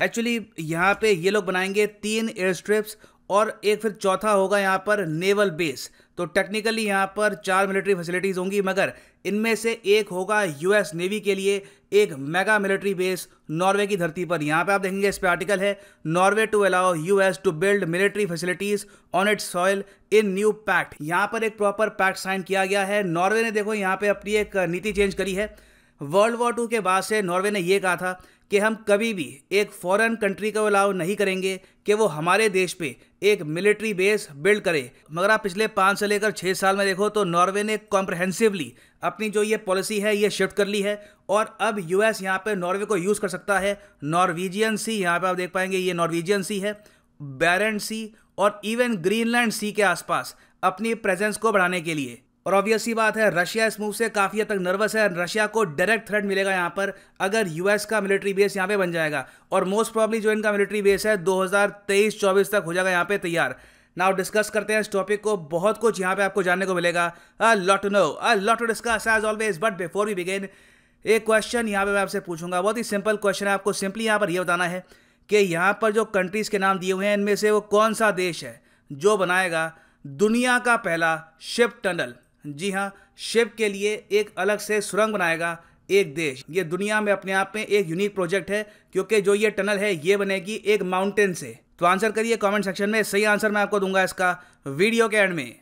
Actually यहाँ पे ये लोग बनाएंगे 3 एयर स्ट्रिप्स और एक फिर चौथा होगा यहाँ पर नेवल बेस। तो टेक्निकली यहाँ पर 4 मिलिट्री फैसिलिटीज़ होंगी, मगर इनमें से एक होगा यूएस नेवी के लिए एक मेगा मिलिट्री बेस नॉर्वे की धरती पर। यहाँ पे आप देखेंगे इस पे आर्टिकल है, Norway to allow US to build military facilities on its soil in new pact. यहाँ पर एक प्रॉपर पैक्ट साइन किया गया है। नॉर्वे ने देखो यहाँ पे अपनी एक नीति चेंज करी है। वर्ल्ड वॉर 2 के बाद से नॉर्वे ने ये कहा था कि हम कभी भी एक फॉरेन कंट्री को अलाउ नहीं करेंगे कि वो हमारे देश पे एक मिलिट्री बेस बिल्ड करे। मगर आप पिछले 5 से लेकर 6 साल में देखो तो नॉर्वे ने कॉम्प्रहेंसिवली अपनी जो ये पॉलिसी है ये शिफ्ट कर ली है और अब यूएस यहाँ पे नॉर्वे को यूज़ कर सकता है। नॉर्वेजियन सी, यहाँ पे आप देख पाएंगे ये नॉर्वेजियन सी है, बैरेंट सी और इवन ग्रीनलैंड सी के आसपास अपनी प्रेजेंस को बढ़ाने के लिए। और ऑब्वियस सी बात है, रशिया इस मूव से काफ़ी हद तक नर्वस है। रशिया को डायरेक्ट थ्रेट मिलेगा यहाँ पर अगर यूएस का मिलिट्री बेस यहाँ पे बन जाएगा, और मोस्ट प्रॉब्ली जो इनका मिलिट्री बेस है 2023-24 तक हो जाएगा यहाँ पे तैयार। नाउ डिस्कस करते हैं इस टॉपिक को। बहुत कुछ यहाँ पे आपको जानने को मिलेगा, a lot to know, a lot to discuss as always. But before we begin, एक क्वेश्चन यहाँ पे मैं आपसे पूछूंगा। बहुत ही सिंपल क्वेश्चन है, आपको सिंपली यहाँ पर ये बताना है कि यहाँ पर जो कंट्रीज़ के नाम दिए हुए हैं इनमें से वो कौन सा देश है जो बनाएगा दुनिया का पहला शिप टनल। जी हाँ, शिप के लिए एक अलग से सुरंग बनाएगा एक देश। ये दुनिया में अपने आप में एक यूनिक प्रोजेक्ट है, क्योंकि जो ये टनल है ये बनेगी एक माउंटेन से। तो आंसर करिए कमेंट सेक्शन में, सही आंसर मैं आपको दूंगा इसका वीडियो के एंड में।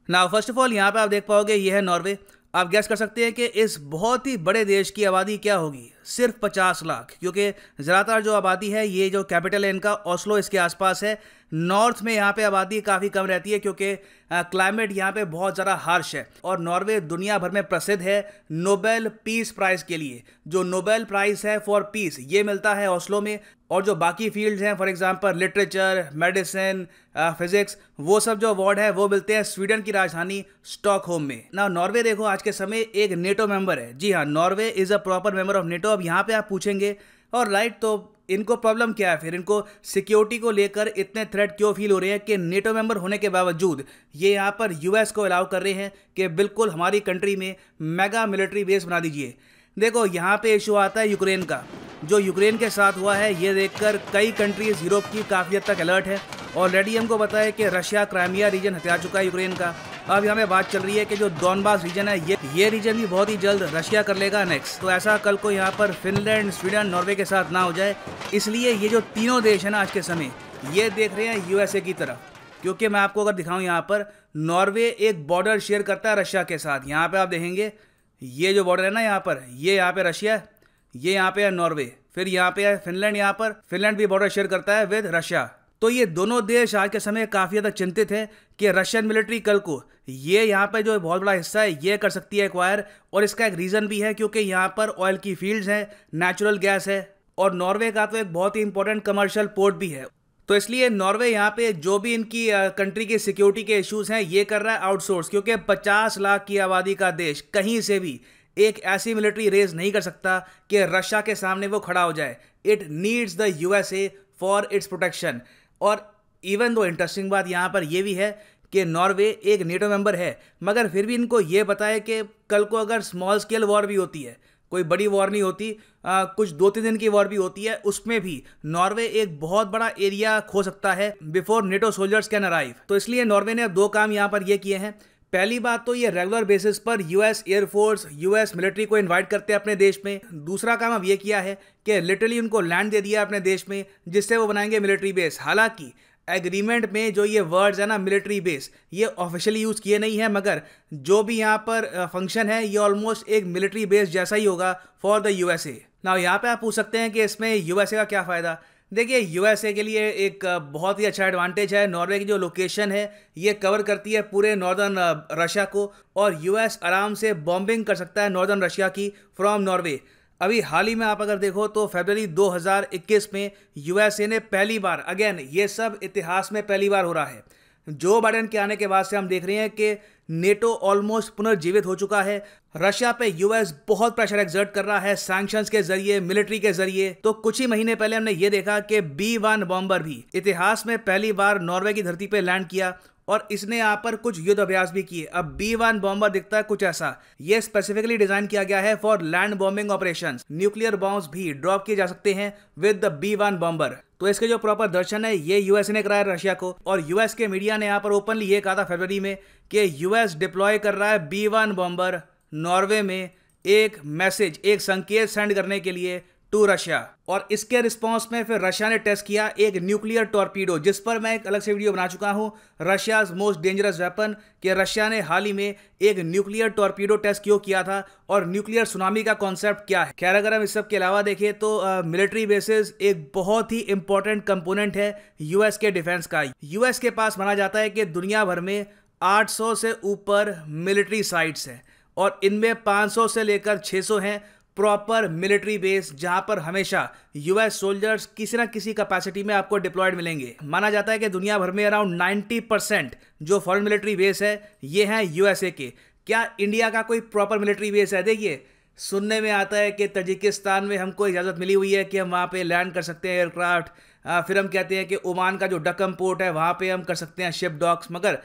नाउ फर्स्ट ऑफ ऑल यहाँ पे आप देख पाओगे ये है नॉर्वे। आप गैस कर सकते हैं कि इस बहुत ही बड़े देश की आबादी क्या होगी, सिर्फ 50 लाख, क्योंकि ज़्यादातर जो आबादी है ये जो कैपिटल है इनका ओस्लो इसके आसपास है। नॉर्थ में यहाँ पे आबादी काफ़ी कम रहती है क्योंकि क्लाइमेट यहाँ पे बहुत ज़्यादा हार्श है। और नॉर्वे दुनिया भर में प्रसिद्ध है नोबेल पीस प्राइज़ के लिए। जो नोबेल प्राइज़ है फॉर पीस ये मिलता है ओस्लो में, और जो बाकी फील्ड्स हैं for example literature, medicine, physics, वो सब जो अवार्ड है वो मिलते हैं स्वीडन की राजधानी स्टॉकहोम में। ना नॉर्वे देखो आज के समय एक नेटो मेंबर है। जी हाँ, Norway is a proper member of NATO. अब यहाँ पे आप पूछेंगे और राइट, तो इनको प्रॉब्लम क्या है फिर, इनको सिक्योरिटी को लेकर इतने थ्रेट क्यों फील हो रहे हैं कि नेटो मेंबर होने के बावजूद ये यहाँ पर यूएस को अलाउ कर रहे हैं कि बिल्कुल हमारी कंट्री में मेगा मिलिट्री बेस बना दीजिए। देखो यहाँ पे इशू आता है यूक्रेन का। जो यूक्रेन के साथ हुआ है ये देखकर कई कंट्रीज यूरोप की काफ़ी हद तक अलर्ट है। ऑलरेडी हमको पता है कि रशिया क्राइमिया रीजन हथिया चुका है यूक्रेन का। अब यहाँ पे बात चल रही है कि जो डॉनबास रीजन है ये रीजन भी बहुत ही जल्द रशिया कर लेगा नेक्स्ट। तो ऐसा कल को यहाँ पर फिनलैंड, स्वीडन, नॉर्वे के साथ ना हो जाए, इसलिए ये जो तीनों देश है ना आज के समय ये देख रहे हैं यूएसए की तरफ। क्योंकि मैं आपको अगर दिखाऊं यहाँ पर नॉर्वे एक बॉर्डर शेयर करता है रशिया के साथ। यहाँ पे आप देखेंगे ये जो बॉर्डर है ना यहाँ पर, ये यहाँ पे रशिया है, ये यहाँ पे है नॉर्वे, फिर यहाँ पे है फिनलैंड। यहाँ पर फिनलैंड भी बॉर्डर शेयर करता है विद रशिया। तो ये दोनों देश आज के समय काफ़ी हद तक चिंतित है कि रशियन मिलिट्री कल को ये यहाँ पे जो बहुत बड़ा हिस्सा है ये कर सकती है एक्वायर। और इसका एक रीज़न भी है क्योंकि यहाँ पर ऑयल की फील्ड्स हैं, नेचुरल गैस है, और नॉर्वे का तो एक बहुत ही इंपॉर्टेंट कमर्शियल पोर्ट भी है। तो इसलिए नॉर्वे यहाँ पे जो भी इनकी कंट्री के सिक्योरिटी के इश्यूज हैं ये कर रहा है आउटसोर्स, क्योंकि 50 लाख की आबादी का देश कहीं से भी एक ऐसी मिलिट्री रेज नहीं कर सकता कि रशिया के सामने वो खड़ा हो जाए। It needs the USA for its protection. और इवन दो इंटरेस्टिंग बात यहाँ पर यह भी है कि नॉर्वे एक नेटो मेंबर है, मगर फिर भी इनको ये पता है कि कल को अगर स्मॉल स्केल वॉर भी होती है, कोई बड़ी वॉर नहीं होती, कुछ 2-3 दिन की वॉर भी होती है, उसमें भी नॉर्वे एक बहुत बड़ा एरिया खो सकता है before NATO soldiers can arrive. तो इसलिए नॉर्वे ने अब 2 काम यहाँ पर ये किए हैं। पहली बात तो ये रेगुलर बेसिस पर यूएस एयरफोर्स, यूएस मिलिट्री को इनवाइट करते हैं अपने देश में। दूसरा काम अब ये किया है कि लिटरली उनको लैंड दे दिया अपने देश में, जिससे वो बनाएंगे मिलिट्री बेस। हालांकि एग्रीमेंट में जो ये वर्ड्स है ना मिलिट्री बेस, ये ऑफिशियली यूज़ किए नहीं है, मगर जो भी यहाँ पर फंक्शन है ये ऑलमोस्ट एक मिलिट्री बेस जैसा ही होगा फॉर द यूएसए। नाउ यहाँ पे आप पूछ सकते हैं कि इसमें यूएसए का क्या फ़ायदा। देखिए यूएसए के लिए एक बहुत ही अच्छा एडवांटेज है, नॉर्वे की जो लोकेशन है ये कवर करती है पूरे नॉर्दर्न रशिया को, और यूएस आराम से बॉम्बिंग कर सकता है नॉर्दर्न रशिया की फ्रॉम नॉर्वे। अभी हाल ही में आप अगर देखो तो फरवरी 2021 में यूएसए ने पहली बार, अगेन ये सब इतिहास में पहली बार हो रहा है, जो बाइडेन के आने के बाद से हम देख रहे हैं कि नेटो ऑलमोस्ट पुनर्जीवित हो चुका है। रशिया पे यूएस बहुत प्रेशर एक्सर्ट कर रहा है सैंक्शंस के जरिए, मिलिट्री के जरिए। तो कुछ ही महीने पहले हमने ये देखा कि B-1 बॉम्बर भी इतिहास में पहली बार नॉर्वे की धरती पे लैंड किया, और इसने यहाँ पर कुछ युद्ध अभ्यास भी किए। अब B1 बॉम्बर दिखता है कुछ ऐसा। ये स्पेसिफिकली डिजाइन किया गया है for land bombing operations. Nuclear bombs भी ड्रॉप किए जा सकते हैं विद द B1 बॉम्बर। तो इसके जो प्रॉपर दर्शन है ये यूएस ने कराया रशिया को, और यूएस के मीडिया ने यहाँ पर ओपनली ये कहा था फरवरी में कि यूएस डिप्लॉय कर रहा है B1 बॉम्बर नॉर्वे में, एक मैसेज, एक संकेत सेंड करने के लिए टू रशिया। और इसके रिस्पांस में फिर रशिया ने टेस्ट किया एक न्यूक्लियर टॉर्पीडो, जिस पर मैं एक अलग से वीडियो बना चुका हूं, रशियाज मोस्ट डेंजरस वेपन, कि रशिया ने हाल ही में एक न्यूक्लियर टॉर्पीडो टेस्ट क्यों किया था और न्यूक्लियर सुनामी का कॉन्सेप्ट क्या है। खैर अगर हम इस सब के अलावा देखें तो मिलिट्री बेसिस एक बहुत ही इंपॉर्टेंट कंपोनेंट है यूएस के डिफेंस का। यूएस के पास माना जाता है कि दुनिया भर में 800 से ऊपर मिलिट्री साइट्स हैं, और इनमें 500 से लेकर 600 हैं प्रॉपर मिलिट्री बेस, जहां पर हमेशा यूएस सोल्जर्स किसी ना किसी कैपेसिटी में आपको डिप्लॉयड मिलेंगे। माना जाता है कि दुनिया भर में अराउंड 90% जो फॉरेन मिलिट्री बेस है ये हैं यूएसए के। क्या इंडिया का कोई प्रॉपर मिलिट्री बेस है? देखिए, सुनने में आता है कि तजिकिस्तान में हमको इजाज़त मिली हुई है कि हम वहाँ पे लैंड कर सकते हैं एयरक्राफ्ट, फिर हम कहते हैं कि ओमान का जो डक्कम पोर्ट है वहाँ पे हम कर सकते हैं शिप डॉक्स, मगर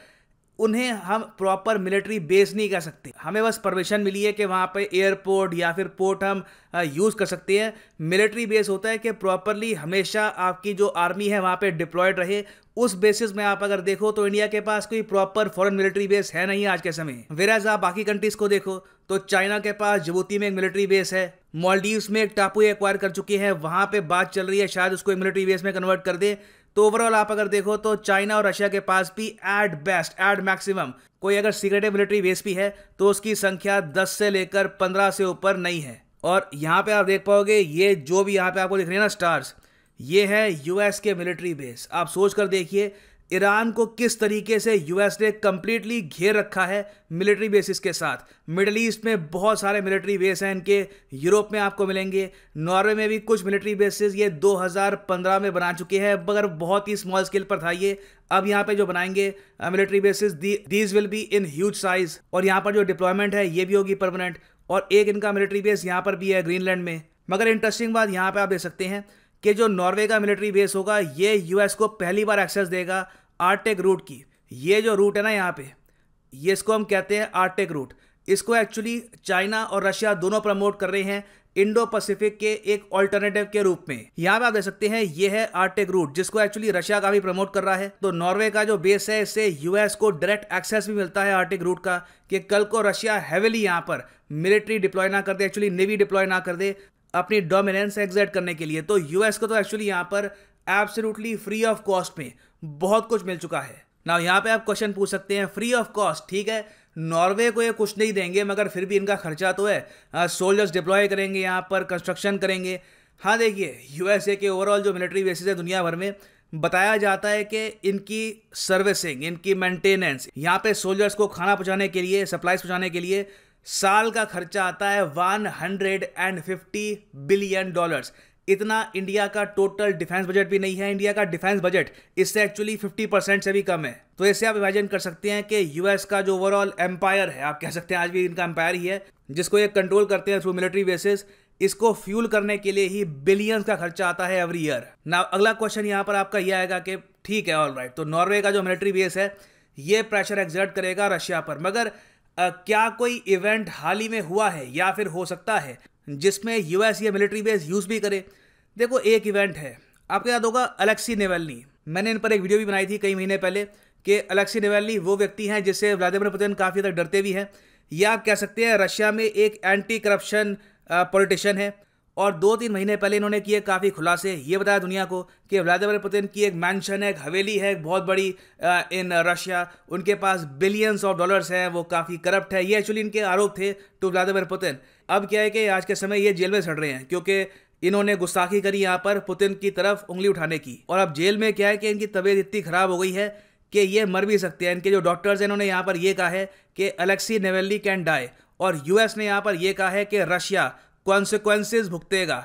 उन्हें हम प्रॉपर मिलिट्री बेस नहीं कह सकते। हमें बस परमिशन मिली है कि वहाँ पे एयरपोर्ट या फिर पोर्ट हम यूज़ कर सकते हैं। मिलिट्री बेस होता है कि प्रॉपरली हमेशा आपकी जो आर्मी है वहाँ पे डिप्लॉयड रहे। उस बेसिस में आप अगर देखो तो इंडिया के पास कोई प्रॉपर फॉरेन मिलिट्री बेस है नहीं आज के समय। वेराज आप बाकी कंट्रीज को देखो तो चाइना के पास जिबूती में एक मिलिट्री बेस है, मालदीव्स में एक टापू एक्वायर कर चुके हैं, वहाँ पे बात चल रही है शायद उसको एक मिलिट्री बेस में कन्वर्ट कर दे। तो ओवरऑल आप अगर देखो तो चाइना और रशिया के पास भी एट बेस्ट एट मैक्सिमम कोई अगर सीक्रेटिव मिलिट्री बेस भी है तो उसकी संख्या 10 से लेकर 15 से ऊपर नहीं है। और यहाँ पे आप देख पाओगे ये जो भी यहाँ पे आपको दिख रहे हैं ना स्टार्स, ये है यूएस के मिलिट्री बेस। आप सोच कर देखिए ईरान को किस तरीके से यूएस ने कंप्लीटली घेर रखा है मिलिट्री बेसिस के साथ। मिडिल ईस्ट में बहुत सारे मिलिट्री बेस हैं इनके, यूरोप में आपको मिलेंगे, नॉर्वे में भी कुछ मिलिट्री बेसिस ये 2015 में बना चुके हैं, मगर बहुत ही स्मॉल स्केल पर था ये। अब यहाँ पे जो बनाएंगे military bases these will be in huge size, और यहाँ पर जो डिप्लॉयमेंट है ये भी होगी परमानेंट। और एक इनका मिलिट्री बेस यहाँ पर भी है ग्रीनलैंड में। मगर इंटरेस्टिंग बात यहाँ पे आप देख सकते हैं कि जो नॉर्वे का मिलिट्री बेस होगा ये यूएस को पहली बार एक्सेस देगा आर्टिक रूट की। ये जो रूट है ना यहाँ पे, ये इसको हम कहते हैं आर्टिक रूट। इसको एक्चुअली चाइना और रशिया दोनों प्रमोट कर रहे हैं इंडो पैसिफिक के एक ऑल्टरनेटिव के रूप में। यहाँ पे आप देख सकते हैं ये है आर्टिक रूट, जिसको एक्चुअली रशिया का भी प्रमोट कर रहा है। तो नॉर्वे का जो बेस है इससे यूएस को डायरेक्ट एक्सेस भी मिलता है आर्टिक रूट का, कि कल को रशिया हैविली यहाँ पर मिलिट्री डिप्लॉय ना कर दे, एक्चुअली नेवी डिप्लॉय ना कर दे अपनी डोमिनेंस एक्सर्ट करने के लिए। तो यूएस को तो एक्चुअली यहाँ पर एब्सोल्युटली फ्री ऑफ कॉस्ट में बहुत कुछ मिल चुका है। ना यहाँ पे आप क्वेश्चन पूछ सकते हैं फ्री ऑफ कॉस्ट, ठीक है नॉर्वे को ये कुछ नहीं देंगे मगर फिर भी इनका खर्चा तो है, सोल्जर्स डिप्लॉय करेंगे यहाँ पर, कंस्ट्रक्शन करेंगे। हाँ देखिए यूएसए के ओवरऑल जो मिलिट्री बेसिस है दुनिया भर में, बताया जाता है कि इनकी सर्विसिंग, इनकी मेंटेनेंस, यहाँ पे सोल्जर्स को खाना पहुँचाने के लिए, सप्लाईज पहुँचाने के लिए साल का खर्चा आता है $150 बिलियन। इतना इंडिया का टोटल डिफेंस बजट भी नहीं है। इंडिया का डिफेंस बजट इससे एक्चुअली 50% से भी कम है। तो इससे आप इमेजिन कर सकते हैं कि यूएस का जो ओवरऑल एम्पायर है, आप कह सकते हैं आज भी इनका एम्पायर ही है, जिसको ये कंट्रोल करते हैं थ्रू मिलिट्री बेसिस, इसको फ्यूल करने के लिए ही बिलियंस का खर्चा आता है एवरी ईयर। ना अगला क्वेश्चन यहाँ पर आपका यह आएगा कि ठीक है ऑल राइट, तो नॉर्वे का जो मिलिट्री बेस है ये प्रेशर एक्सर्ट करेगा रशिया पर, मगर क्या कोई इवेंट हाल ही में हुआ है या फिर हो सकता है जिसमें यूएस ये मिलिट्री बेस यूज भी करे? देखो एक इवेंट है, आपको याद होगा अलेक्सी नेवल्नी, मैंने इन पर एक वीडियो भी बनाई थी कई महीने पहले कि अलेक्सी नेवल्नी वो व्यक्ति हैं जिससे व्लादिमीर पुतिन काफ़ी तक डरते भी हैं, या आप कह सकते हैं रशिया में एक एंटी करप्शन पॉलिटिशियन है। और 2-3 महीने पहले इन्होंने किए काफ़ी खुलासे, ये बताया दुनिया को कि व्लादिमीर पुतिन की एक मैंशन है, एक हवेली है एक बहुत बड़ी इन रशिया, उनके पास बिलियंस ऑफ डॉलर्स हैं, वो काफ़ी करप्ट है। ये एक्चुअली इनके आरोप थे टू व्लादिमीर पुतिन। अब क्या है कि आज के समय ये जेल में सड़ रहे हैं क्योंकि इन्होंने गुस्ताखी करी यहाँ पर पुतिन की तरफ उंगली उठाने की। और अब जेल में क्या है कि इनकी तबीयत इतनी खराब हो गई है कि ये मर भी सकते हैं। इनके जो डॉक्टर्स हैं इन्होंने यहाँ पर ये कहा है कि अलेक्सी नेवल्नी कैन डाई, और यूएस ने यहाँ पर ये कहा है कि रशिया कॉन्सिक्वेंसेस भुगतेगा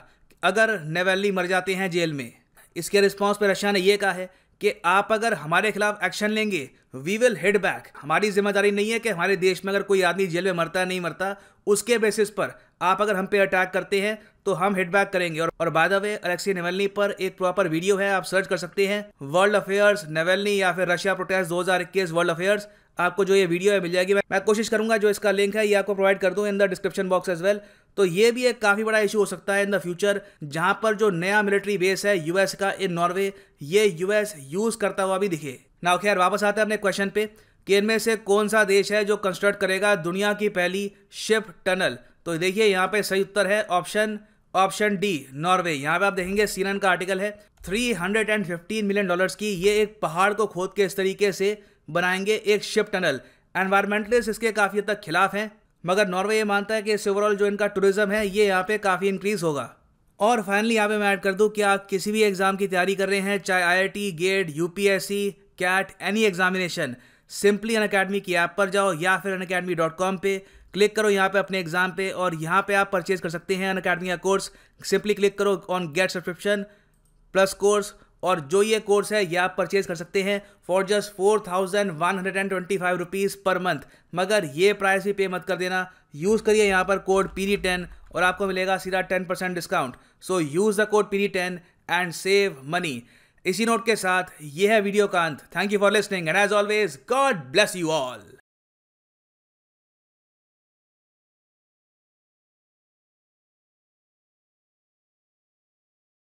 अगर नेवल्नी मर जाते हैं जेल में। इसके रिस्पॉन्स पे रशिया ने ये कहा है कि आप अगर हमारे खिलाफ एक्शन लेंगे वी विल हिट बैक। हमारी जिम्मेदारी नहीं है कि हमारे देश में अगर कोई आदमी जेल में मरता है नहीं मरता उसके बेसिस पर आप अगर हम पे अटैक करते हैं तो हम हिट बैक करेंगे। और by the way, Alexei Navalny पर एक प्रॉपर वीडियो है, आप सर्च कर सकते हैं वर्ल्ड अफेयर्स नावल्नी या फिर रशिया प्रोटेस्ट 2021 वर्ल्ड अफेयर्स। आपको जो ये वीडियो है मिल जाएगी। मैं कोशिश करूंगा जो इसका लिंक है ये आपको प्रोवाइड कर दूं in the description box as well. तो ये भी एक काफी बड़ा इशू हो सकता है इन द फ्यूचर, जहां पर जो नया मिलिट्री बेस है यूएस का इन नॉर्वे, ये यूएस यूज करता हुआ भी दिखे ना। खैर, वापस आते हैं अपने क्वेश्चन पे कि इनमें से कौन सा देश है जो कंस्ट्रक्ट करेगा दुनिया की पहली शिप टनल। तो देखिए यहाँ पे सही उत्तर है ऑप्शन डी, नॉर्वे। यहाँ पे आप देखेंगे CNN का आर्टिकल है, $315 मिलियन की ये एक पहाड़ को खोद के इस तरीके से बनाएंगे एक शिप टनल। एनवायरमेंटलिस्ट इसके काफी हद तक खिलाफ हैं, मगर नॉर्वे ये मानता है कि इससे ओवरऑल जो इनका टूरिज्म है ये यहाँ पे काफी इंक्रीज होगा। और फाइनली यहाँ पे मैं ऐड कर दूं कि आप किसी भी एग्जाम की तैयारी कर रहे हैं, चाहे IIT, GATE, UPSC, CAT, any examination, simply Unacademy की ऐप पर जाओ या फिर unacademy.com पे क्लिक करो यहाँ पे अपने एग्जाम पे, और यहाँ पे आप परचेज कर सकते हैं अनअकैडमी का कोर्स। सिंपली क्लिक करो on get subscription plus course, और जो ये कोर्स है ये आप परचेज कर सकते हैं for just 4125 rupees per month. मगर ये प्राइस भी पे मत कर देना, यूज़ करिए यहाँ पर कोड PD10 और आपको मिलेगा सीधा 10% discount. So use the code PD10 and save money. इसी नोट के साथ ये है वीडियो का अंत। Thank you for listening and as always God bless you all.